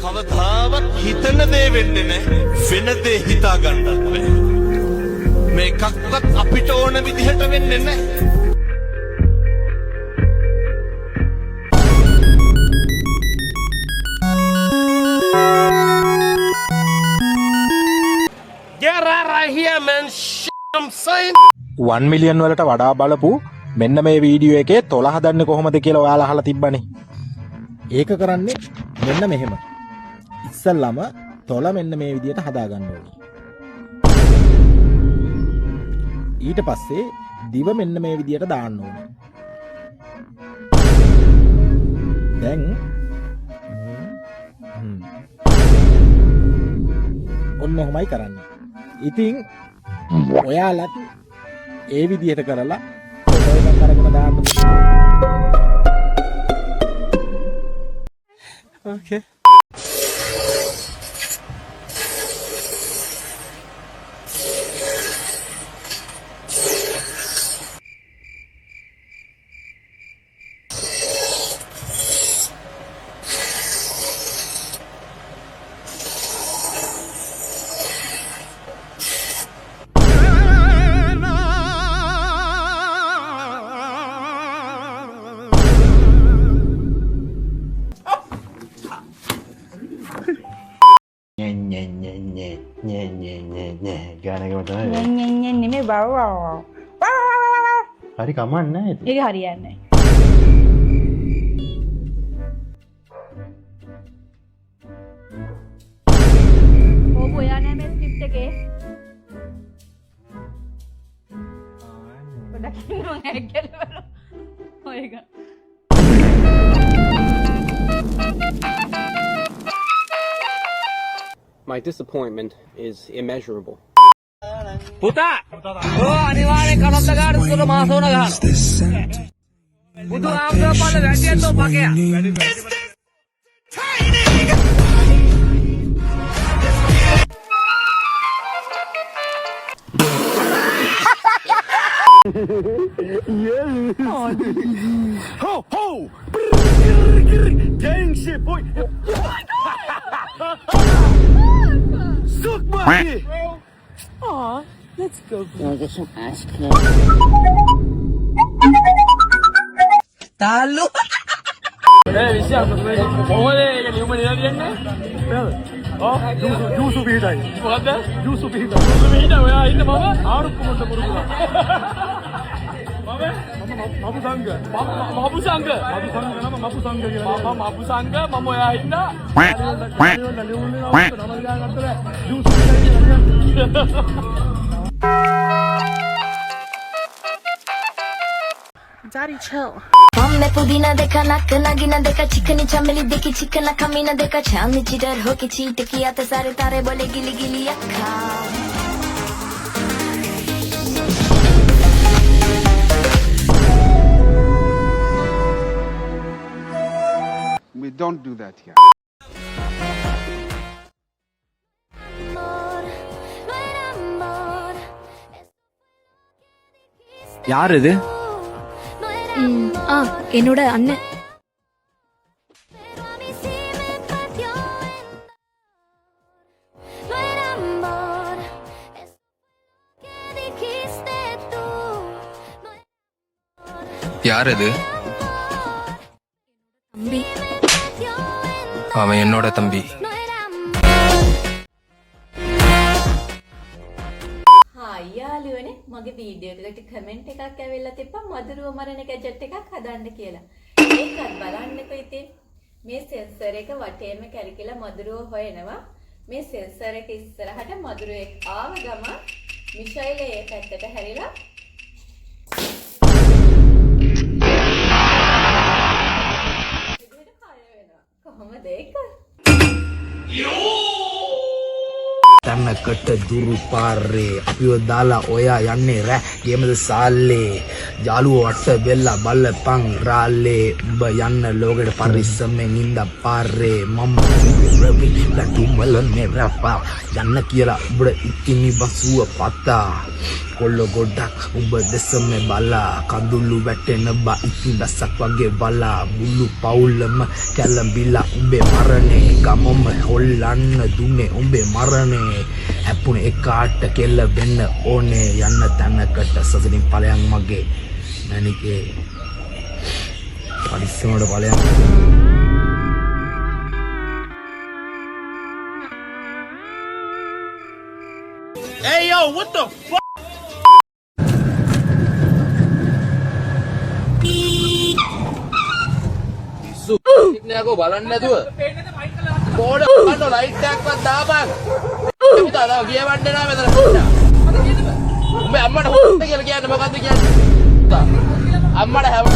කවදාවත් හිතන දේ වෙන්නේ නැහැ. වෙන දේ හිතා ගන්නත් බැහැ. මේකක්වත් අපිට ඕන විදිහට වෙන්නේ නැහැ. Get right here, man. I'm saying. 1 million වලට වඩා බලපු මෙන්න මේ වීඩියෝ එකේ තොල හදන්නේ කොහොමද කියලා ඔයාලා අහලා තිබ්බනේ. ඒක කරන්නේ මෙන්න මෙහෙම. ඉස්සල්ලාම තොල මෙන්න මේ විදියට හදා ගන්න ඕනේ. ඊට පස්සේ දිව මෙන්න මේ විදියට දාන්න ඕනේ. දැන් ඔන්න ඔහොමයි කරන්නේ. ඉතින් ඔයාලත් ඒ විදියට කරලා ෆොටෝ එකක් අරගෙන දාන්න. Okay. හරි කමක් නැහැ ඒක. ඒක හරියන්නේ නැහැ. ඕක ඔයා නෑ මේ ස්ක්‍රිප්ට් එකේ. පොඩක් මම ඇග්ගලවල. ඔයක. My disappointment is immeasurable. පුතා ඕ අනිවාර්යෙන් කනොත් ගාන උඩ මාසෝන ගහන බුදු ආමර පල්ල වැටියතෝ පකයා Ho ho! Gang shit boy. Suck my dick. Aw, let's go. Wanna get some ice cream? තාලු ඒ විශ්වාස කොහොමද ඒක නියම නේද කියන්නේ? Juice පිටයි. මොකද්ද? Juice පිටයි. මොකද මෙහිද ඔයා ඉන්න මම ආරුක්කු මොන්ට පුරුදුලා. මපු සංඝ. මපු සංඝ. මපු සංඝ කියලා. මම මපු සංඝ මම ඔයා ඉන්න. Daddy, chill. Mamme pudina dekha nak nagina dekha chikni chameli dekhi chikna kamina dekha chami chidar ho ke cheat kiya te sare tare bole gili gili akka. We don't do that here. யார் இது என்னோட அண்ணன். யார் இது? தம்பி. அவன் என்னோட தம்பி. යාළුවනේ මගේ වීඩියෝ එකට කමෙන්ට් එකක් ඇවිල්ලා තිබ්බා මధుරව මරණ ගැජට් එකක් හදන්න කියලා. ඒකත් බලන්නකෝ ඉතින්. මේ සෙන්සර් එක වටේම කැරකිලා මధుරව හොයනවා. මේ සෙන්සර් එක ඉස්සරහට මధుරව ආව ගම මිෂයිල් ඒ පැත්තට හැරිලා කොහොමද ඒක? තන්නකට දුරු පාරේ අපිව දාලා ඔයා යන්නේ රෑ ගේමද සාල්ලේ යාළුවෝ අට බෙල්ලා බලපන් රාල්ලේ උඹ යන්න ලෝකෙට පරිස්සමෙන් ඉඳ පාරේ මම රවි ලටු මලන්නේ රපා යන්න කියලා උඹට ඉතිමි බසුව පතා කොල්ල ගොඩක් උඹ දෙසම බලා කඳුළු වැටෙන බා ඉතින් බස්සක් වගේ බලා මුළු පවුලම කැළඹිලා උඹේ මරණේ ගමම හොල්ලන්න දුන්නේ උඹේ මරණේ හැපුණ එකාට කෙල්ල වෙන්න ඕනේ යන්න තැනකට සසරින් ඵලයන් මගේ මැනිකේ පරිස්සමට ඵලයන් Hey yo, what the fuck? ඉන්නකෝ බලන්න නැතුව බෝඩ බලන්න ලයිට් එකක්වත් දාපන් පුතා දාව කියවන්න නෑ මෙතන උඹ අම්මට හොත් කියලා කියන්නේ මොකද්ද කියන්නේ අම්මට හැව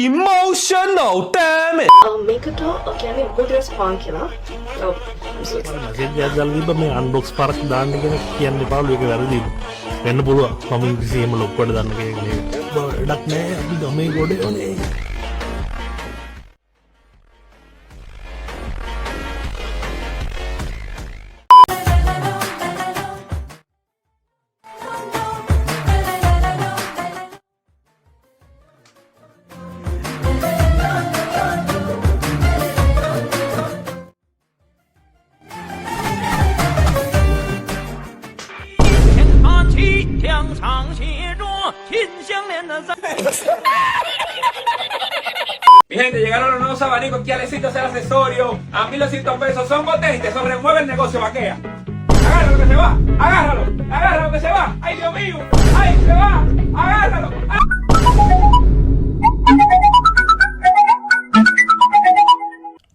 Emotional, damn it! මේකට කියන්නේ මොකද ස්පාන් කියලා. ඔව්. මැසේජ් එකක් දාලා තිබ්බ මේ අන්බොක්ස් පාරක් දාන්න කියන කියන්න එපාලු ඒක වැරදි. වෙන්න පුළුවන්. මම ඉංග්‍රීසියෙන්ම ලොක්කොට දාන්න කියන්නේ. වැඩක් නෑ අපි ගමේ ගොඩේ ඕනේ. Mi gente, llegaron los nuevos abanicos que Alecito hacer accesorio a 1.200 pesos. Son potentes, sobremueve el negocio, vaquea. Agárralo que se va, agárralo, agárralo que se va. Ay, Dios mío, ay, se va, agárralo.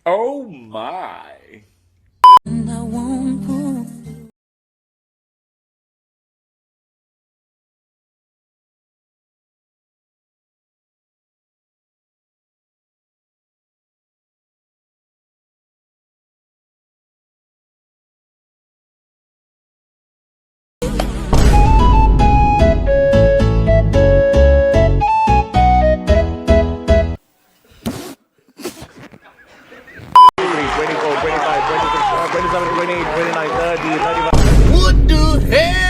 Oh my. What the hell?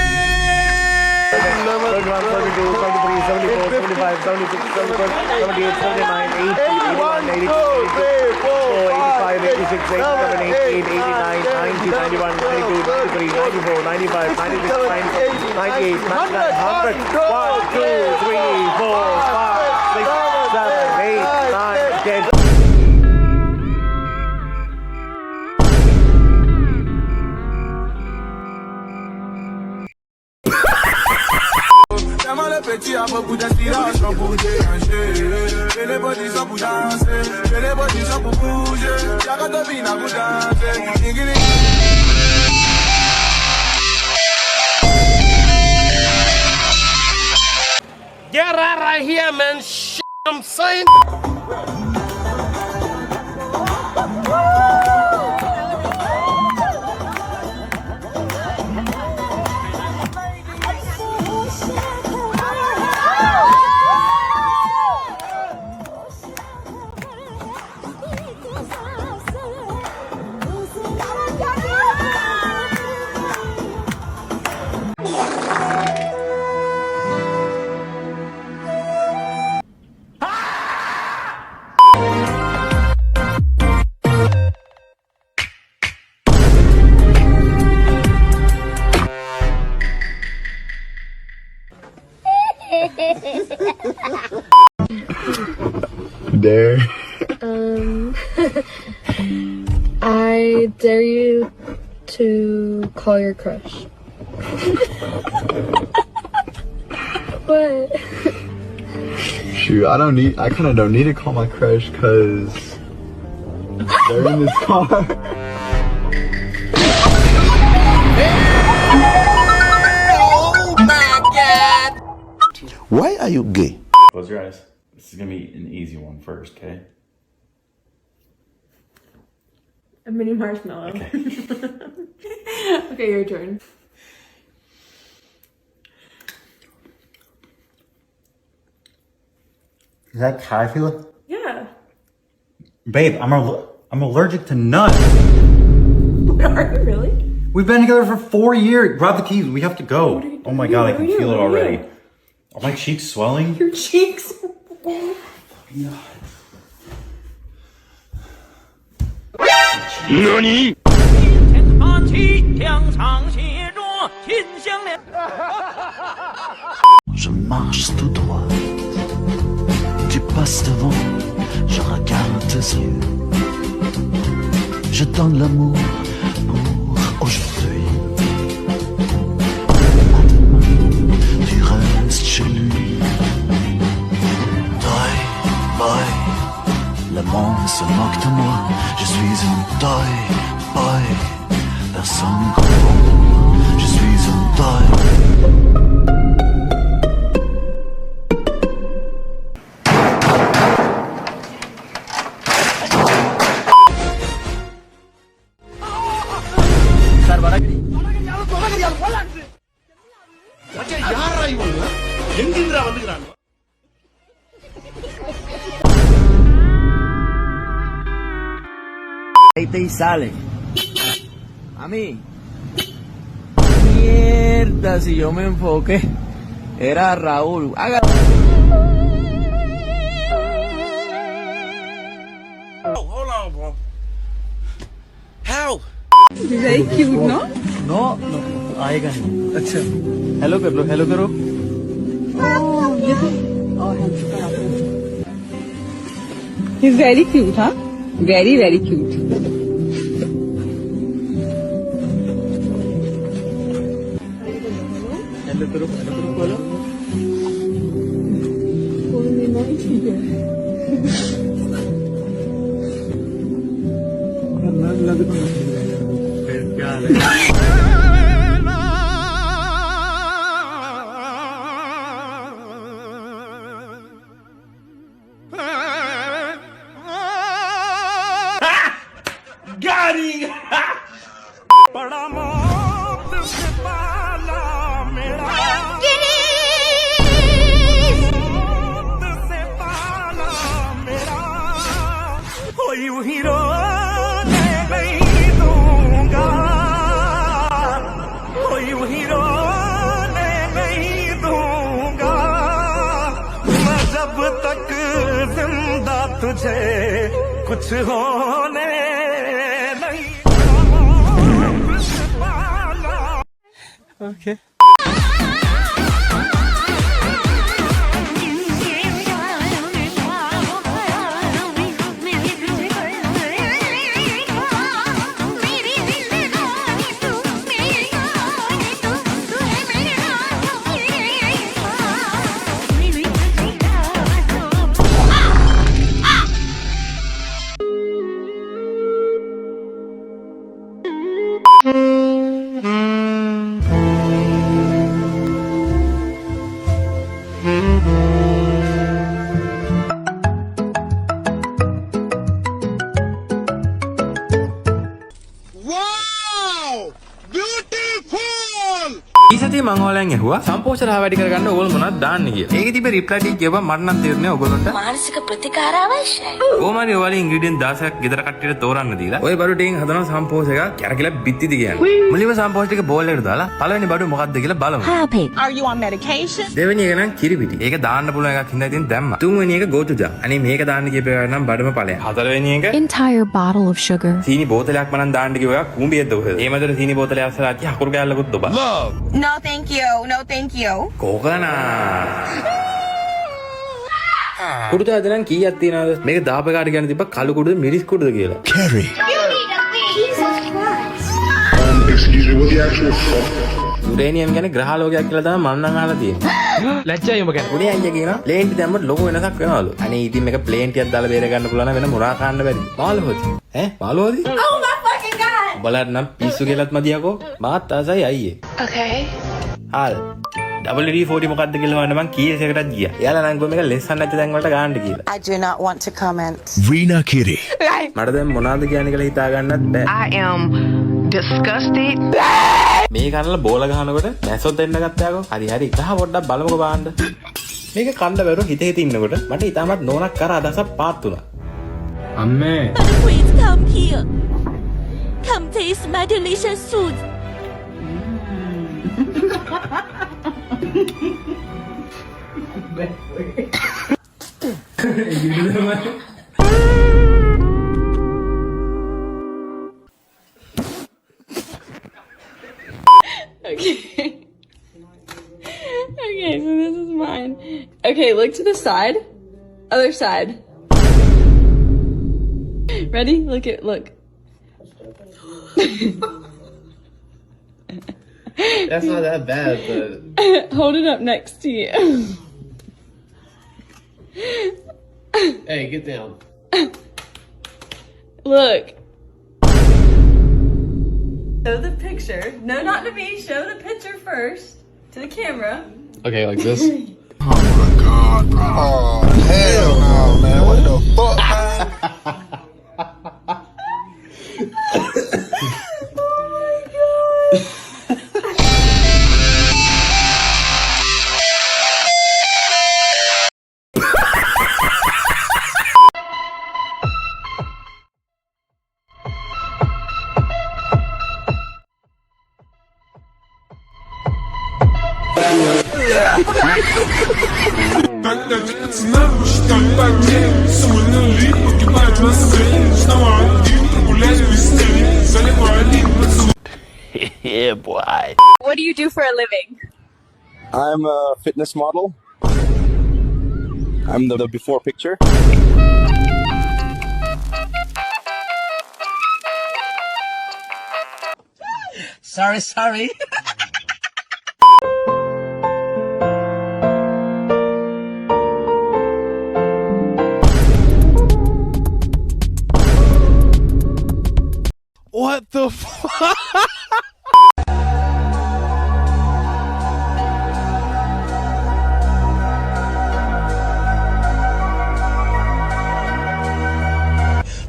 Get out of here, man. Shit, I'm saying. Dare. I dare you to call your crush. What? Shoot, I kind of don't need to call my crush because they're in this car. Oh my God! Why are you gay? Close your eyes. This is gonna be an easy one first, okay? A mini marshmallow. Okay. Okay, your turn. Is that Caterpillar? Yeah. Babe, I'm allergic to nuts. Are you really? We've been together for 4 years. Grab the keys. We have to go. Oh my god, I can feel it already. Are my cheeks swelling? Your cheeks. Je marche tout droit. Tu passes devant, je regarde tes yeux. Je donne l'amour pour aujourd'hui. À demain, tu restes chez lui. Toy, boy, le monde se moque de moi. Je suis un toy, boy, personne comprend. Je suis un toy. Y sale. A mí. Mierda, si yo me enfoqué. Era Raúl. Haga. Hold on, bro. How? Very cute, no? No, आएगा नहीं. अच्छा. Hello कर लो, hello करो. He's very cute, huh? Very, very cute. Hello करो बोलो. क्या है? Got him! तुझे कुछ होने नहीं. Okay. ඊසතිය මං ඔයාලෙන් ඇහුවා සම්පෝෂණ වැඩි කරගන්න ඕගොල්ලෝ මොනවද දාන්න කියලා. ඒකේ තිබ්බ රිප්ලයි ටික කියපුවා මට නම් තේරුනේ ඕගොල්ලන්ට මානසික ප්‍රතිකාර අවශ්‍යයි. කොහමරි ඔයාලා ඉන්ග්‍රීඩියන්ට් 16ක් ගෙදර කට්ටියට තෝරන්න දීලා ඔය බඩු ටිකෙන් හදනවා සම්පෝෂ එකක් කැරකිලා බිත්තිද කියන්නේ. මුලින්ම සම්පෝෂ ටික බෝල් එකට දාලා පළවෙනි බඩුව මොකක්ද කියලා බලමු. Are you on medication? දෙවෙනි එක නම් කිරිපිටි. ඒක දාන්න පුළුවන් එකක් හින්දා ඉතින් දැම්මා. තුන්වෙනි එක ගෝචුජා. අනේ මේක දාන්න කියපේ නම් බඩම ඵලයක්. හතරවෙනි එක Entire bottle of sugar. සීනි බෝතලයක් මනම් දාන්න කිව්ව එකක් කුඹියෙද්ද ඔහෙද. ඒ මැදට සීනි බෝතලයක් අස්සලා තිය හකුරු කෑල්ලකුත් දොබා. No, thank you. No, thank you. කෝකනා කුඩු දාදනම් කීයක් තියනවද මේක දාපකාට ගන්න තිබ්බ කළු කුඩුද මිරිස් කුඩුද කියලා Carrie. යුරේනියම් කියන්නේ ග්‍රහ ලෝකයක් කියලා තමයි මම නම් අහලා තියෙන්නේ ලැජ්ජයි ඔබ කියන්නේ උනේ අයියා කියනවා ප්ලේන් ටි දැම්මොත් ලොකු වෙනසක් වෙනවලු අනේ ඉතින් මේක ප්ලේන් ටියක් දාලා බේර ගන්න පුළුවන් නම් වෙන මොනවා කාන්න බැරි මාළුවෝද මාළුවෝද Oh my fucking god! බලන්න නම් පිස්සු කියලාත් මදියකෝ මාත් ආසයි අයියේ Okay. හාල් WD-40 මොකක්ද කියලා හොයන්න මං කීස් එකටත් ගියා. එයාලා නම් ගොම එක ලෙසන් නැති තැන් වලට ගාන්න කියලා. I do not want to comment. Rena Kitty. මට දැන් මොනවද කියන්නේ කියලා හිතා ගන්නත් බෑ. I am disgusted. මේ කනල බෝල ගහනකොට මැස්සොත් දෙන්න ගත්තාකෝ. හරි හරි. ගහ පොඩ්ඩක් බලමුකෝ බාන්න. මේක කන්න බැරුව හිත හිත ඉන්නකොට මට ඊටමත් නෝනක් කර අදහසක් පාත් වුණා. අම්මේ. Please come here. Come taste my delicious food. Okay. Okay, so this is mine. Okay, look to the side. Other side. Ready? Look. That's not that bad, but Hold it up next to you. hey, get down. Look. Show the picture. No, not to me. Show the picture first. To the camera. Okay, like this. Yeah, boy. What do you do for a living? I'm a fitness model. I'm the before picture. Sorry. What the fuck?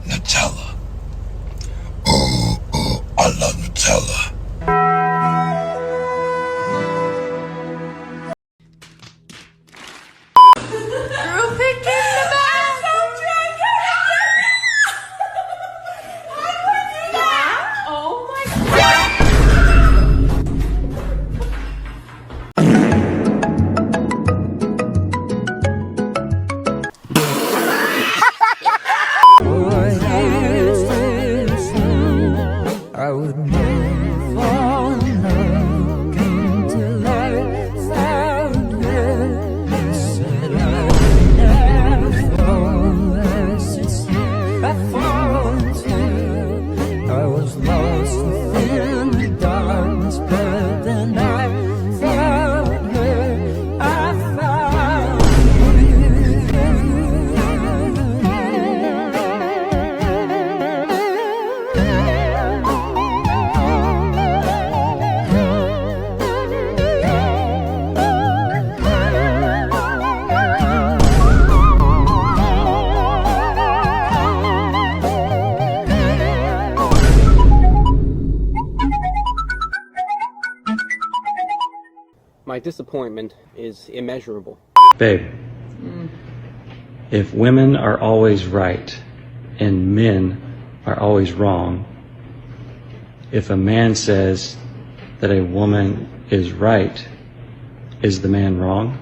Nutella. I love Nutella. Girl picking the bathroom. Oh my god. My disappointment is immeasurable. Babe, if women are always right and men are always wrong, if a man says that a woman is right, is the man wrong?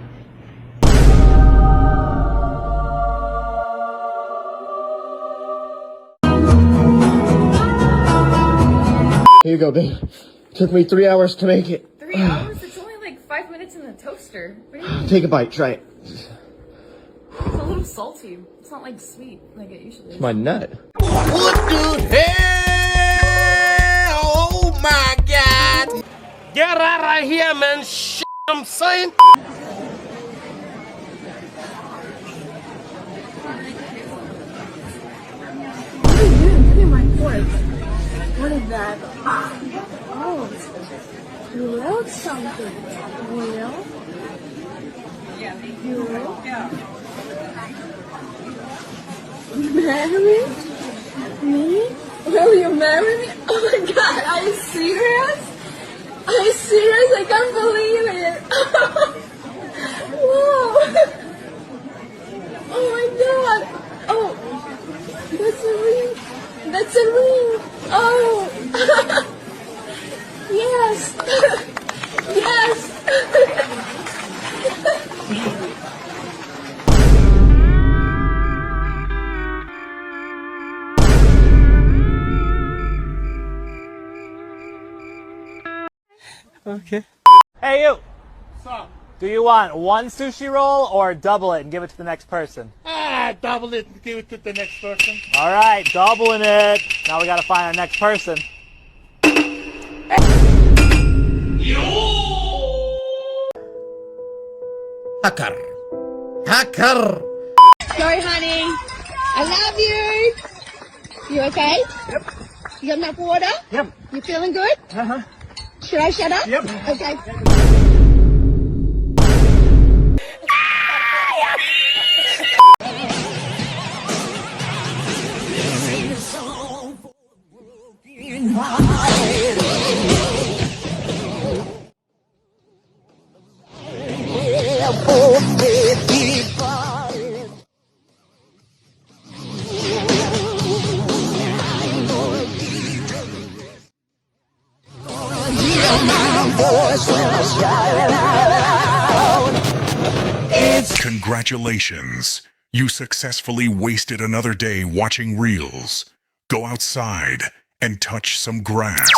Here you go, babe. Took me 3 hours to make it. 3 hours? It's only like 5 minutes in the toaster. What do you mean? Take a bite, try it. It's a little salty. It's not like sweet like it usually is. My nut. What the hell? Oh my god. Get out of here, man. Shit, I'm saying. What are you doing? Give me my fork. What is that? Oh, you wrote something. Will? You will? Marry me? Will you marry me? Oh my god, are you serious? Are you serious? I can't believe it. Whoa. Oh my god. Oh, that's Okay. Hey, you. Do you want one sushi roll or double it and give it to the next person? Double it and give it to the next person. All right, doubling it. Now we gotta find our next person. Hacker. Hacker. Go, honey. I love you. You okay? Yep. You got enough water? Yep. You feeling good? Uh-huh. Should I shut up? Yep. Okay. Congratulations. You successfully wasted another day watching reels. Go outside and touch some grass.